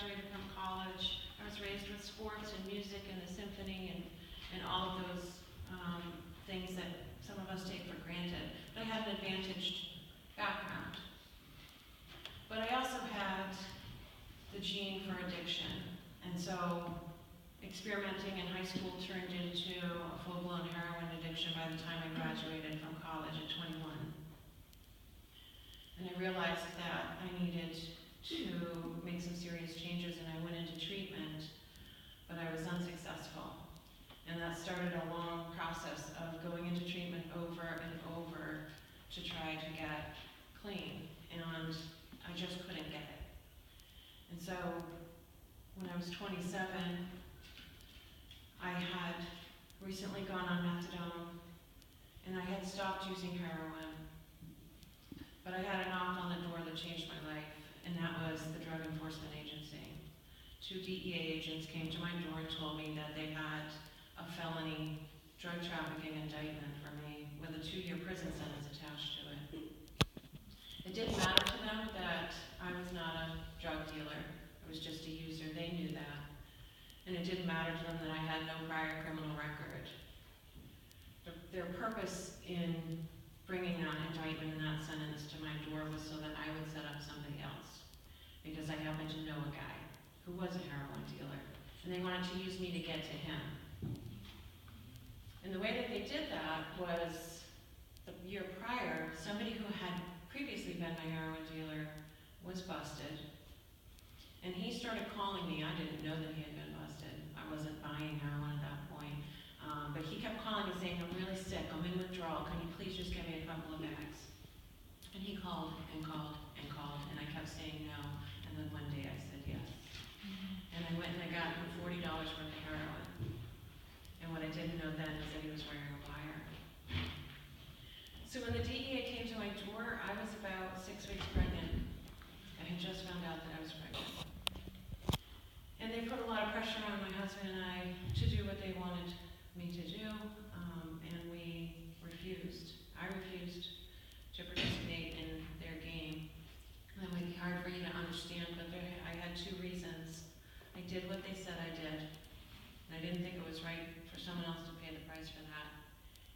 graduated from college. I was raised with sports and music and the symphony and all of those things that some of us take for granted. But I had an advantaged background. But I also had the gene for addiction. And so experimenting in high school turned into a full-blown heroin addiction by the time I graduated from college at 21. And I realized that I needed to make some serious changes, and I went into treatment, but I was unsuccessful. And that started a long process of going into treatment over and over to try to get clean, and I just couldn't get it. And so when I was 27, I had recently gone on methadone, and I had stopped using heroin, but I had a knock on the door that changed my life, and that was the Drug Enforcement Agency. 2 DEA agents came to my door and told me that they had a felony drug trafficking indictment for me with a 2-year prison sentence attached to it. It didn't matter to them that I was not a drug dealer. I was just a user. They knew that. And it didn't matter to them that I had no prior criminal record. Their purpose in bringing that indictment and that sentence to my door was so that I would set up somebody else, because I happened to know a guy who was a heroin dealer, and they wanted to use me to get to him. And the way that they did that was, the year prior, somebody who had previously been my heroin dealer was busted, and he started calling me. I didn't know that he had been busted. I wasn't buying heroin at that point. But he kept calling me saying, I'm really sick, I'm in withdrawal, can you please just give me a couple of bags? And he called and called and called, and I kept saying no, and then one day I said yes. And I went and I got him $40 worth of heroin. And what I didn't know then is that he was wearing a wire. So when the DEA came to my door, I was about 6 weeks pregnant. I had just found out that I was pregnant. And they put a lot of pressure on my husband and I to do what they wanted me to do, and we refused. I refused to participate in their game. That might be hard for you to understand, but I had 2 reasons. I did what they said I did, and I didn't think it was right for someone else to pay the price for that,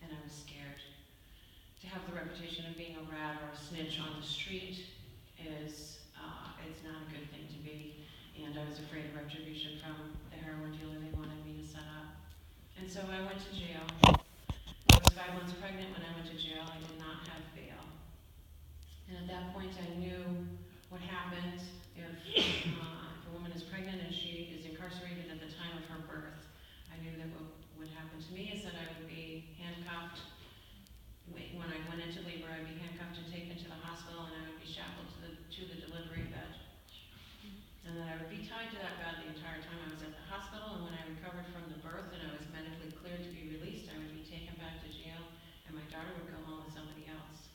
and I was scared. To have the reputation of being a rat or a snitch on the street is, it's not a good thing to be, and I was afraid of retribution from the heroin dealer they wanted me to set up. And so I went to jail. I was 5 months pregnant when I went to jail. I did not have bail. And at that point I knew what happened if a woman is pregnant and she is incarcerated at the time of her birth. I knew that what would happen to me is that I would be handcuffed. When I went into labor, I'd be handcuffed and taken to the hospital, and I would be shackled to the delivery bed. And then I would be tied to that bed the entire time I was at the hospital, and when I recovered from the birth and I was medically cleared to be released, I would be taken back to jail, and my daughter would go home with somebody else.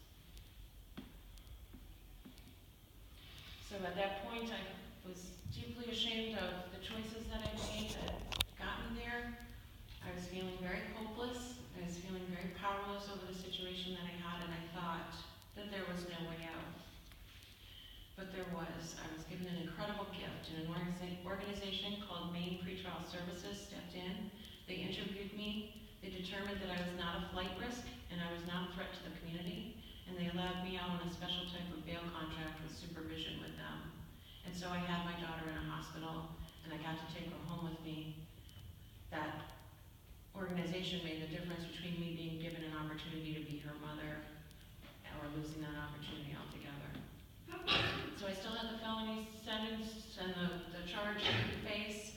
So at that point, I was deeply ashamed of the choices that I made that got me there. I was feeling very hopeless. I was feeling very powerless over the situation that I had, and I thought that there was no way out. But there was. I was given an incredible gift, and an organization called Maine Pretrial Services stepped in. They interviewed me. They determined that I was not a flight risk, and I was not a threat to the community, and they allowed me out on a special type of bail contract with supervision with them. And so I had my daughter in a hospital, and I got to take her home with me. That organization made the difference between me being given an opportunity to be her mother or losing that opportunity altogether. So I still had the felony sentence and the charge I could face.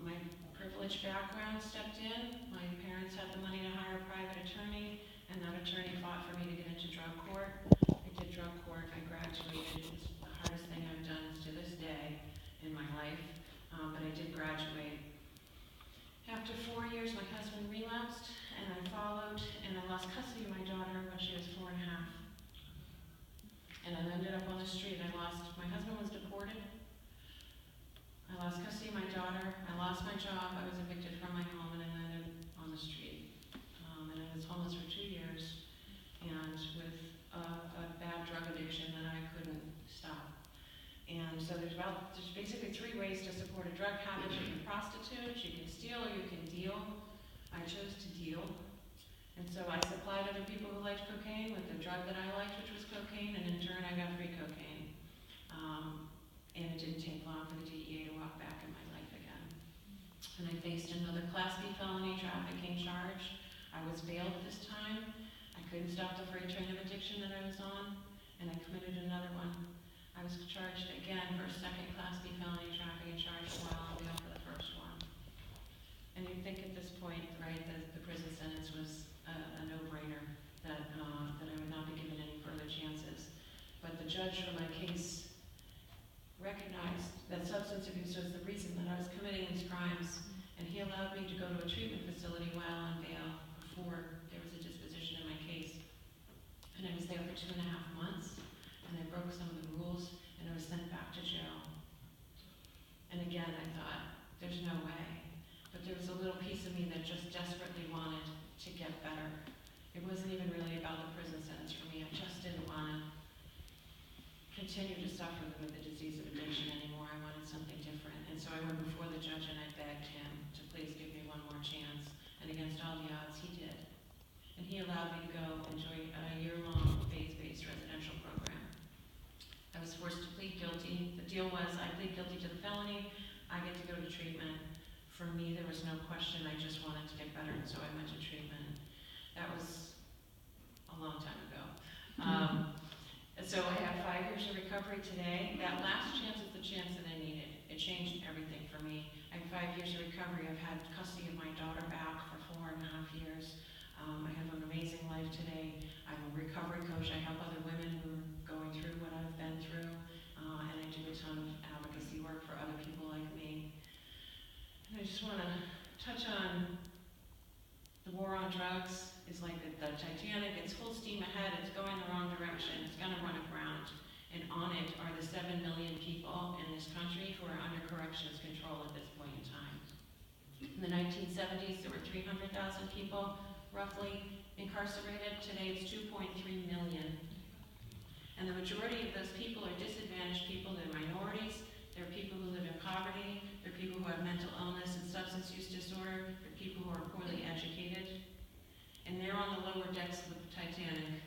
My privileged background stepped in. My parents had the money to hire a private attorney, and that attorney fought for me to get into drug court. I did drug court. I graduated. It's the hardest thing I've done to this day in my life, but I did graduate. After 4 years, my husband relapsed, and I followed, and I lost custody of my daughter when she was 4 and a half. And I ended up on the street. My husband was deported. I lost custody of my daughter. I lost my job. I was evicted from my home, and I landed on the street. And I was homeless for 2 years, and with a bad drug addiction that I couldn't stop. And so there's basically 3 ways to support a drug habit. You can prostitute, you can steal, or you can deal. I chose to deal. And so I supplied other people who liked cocaine with the drug that I liked, which was cocaine, and in turn I got free cocaine. And it didn't take long for the DEA to walk back in my life again. And I faced another Class B felony trafficking charge. I was bailed this time. I couldn't stop the freight train of addiction that I was on, and I committed another one. I was charged again for a second Class B felony trafficking charge while on bail for the first one. And you'd think at this point, right, that the prison sentence was a no-brainer, that I would not be given any further chances. But the judge for my case recognized that substance abuse was the reason that I was committing these crimes, and he allowed me to go to a treatment facility while on bail before there was a disposition in my case. And I was there for 2.5 months, and I broke some of the rules, and I was sent back to jail. And again, I thought, there's no way. But there was a little piece of me that just desperately wanted to get better. It wasn't even really about the prison sentence for me. I just didn't want to continue to suffer with the disease of addiction anymore. I wanted something different. And so I went before the judge and I begged him to please give me one more chance. And against all the odds, he did. And he allowed me to go enjoy a year-long faith-based residential program. I was forced to plead guilty. The deal was I plead guilty to the felony, I get to go to treatment. For me, there was no question, I just wanted to get better, and so I went to treatment. That was a long time ago. So I have 5 years of recovery today. That last chance is the chance that I needed. It changed everything for me. I have 5 years of recovery. I've had custody of my daughter back for 4.5 years. I have an amazing life today. I'm a recovery coach. I help other women who are going through what I've been through, and I do a ton of advocacy work for other people like me. And I just want to touch on the war on drugs. Is like the Titanic. It's full steam ahead. It's going the wrong direction. It's going to run aground. And on it are the 7 million people in this country who are under corrections control at this point in time. In the 1970s, there were 300,000 people roughly incarcerated. Today it's 2.3 million. And the majority of those people are disadvantaged people. They're minorities. They're people who live in poverty. They're people who have mental illness and substance use disorder. They're people who are poorly educated. And they're on the lower decks of the Titanic.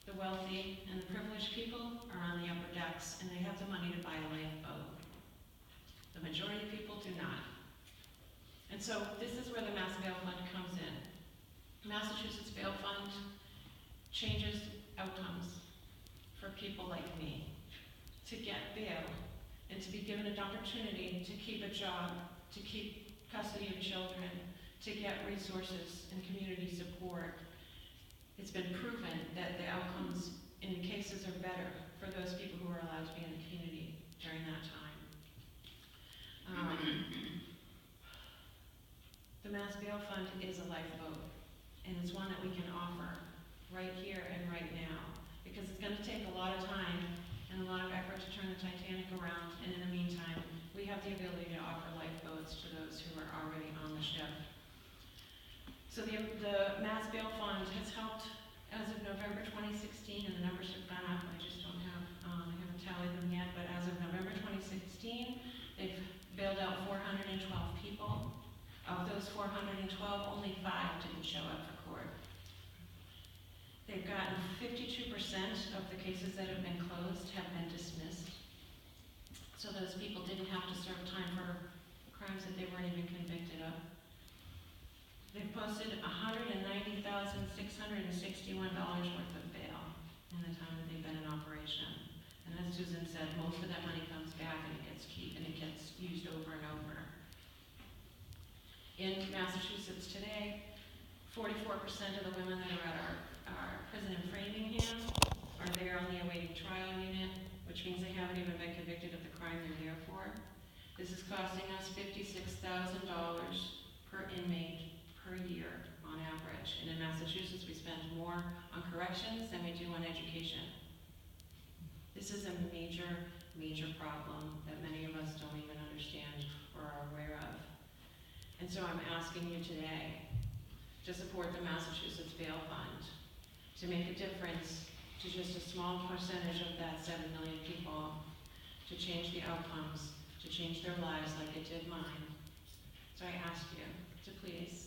The wealthy and the privileged people are on the upper decks, and they have the money to buy a lifeboat. The majority of people do not. And so this is where the Mass Bail Fund comes in. Massachusetts Bail Fund changes outcomes for people like me to get bail and to be given an opportunity to keep a job, to keep custody of children, to get resources and community support. It's been proven that the outcomes in the cases are better for those people who are allowed to be in the community during that time. The Mass Bail Fund is a lifeboat, and it's one that we can offer right here and right now, because it's going to take a lot of time and a lot of effort to turn the Titanic around, and in the meantime, we have the ability to offer lifeboats to those who are already on the ship. So the Mass Bail Fund has helped as of November 2016, and the numbers have gone up. I just don't have, I haven't tallied them yet, but as of November 2016, they've bailed out 412 people. Of those 412, only 5 didn't show up for court. They've gotten 52% of the cases that have been closed have been dismissed. So those people didn't have to serve time for crimes that they weren't even convicted of. They've posted $190,661 worth of bail in the time that they've been in operation. And as Susan said, most of that money comes back and it gets used over and over. In Massachusetts today, 44% of the women that are at our prison in Framingham are there on the awaiting trial unit, which means they haven't even been convicted of the crime they're there for. This is costing us $56,000 per inmate per year on average. And in Massachusetts, we spend more on corrections than we do on education. This is a major, major problem that many of us don't even understand or are aware of. And so I'm asking you today to support the Massachusetts Bail Fund, to make a difference to just a small percentage of that 7 million people to change the outcomes, to change their lives like it did mine. So I ask you to please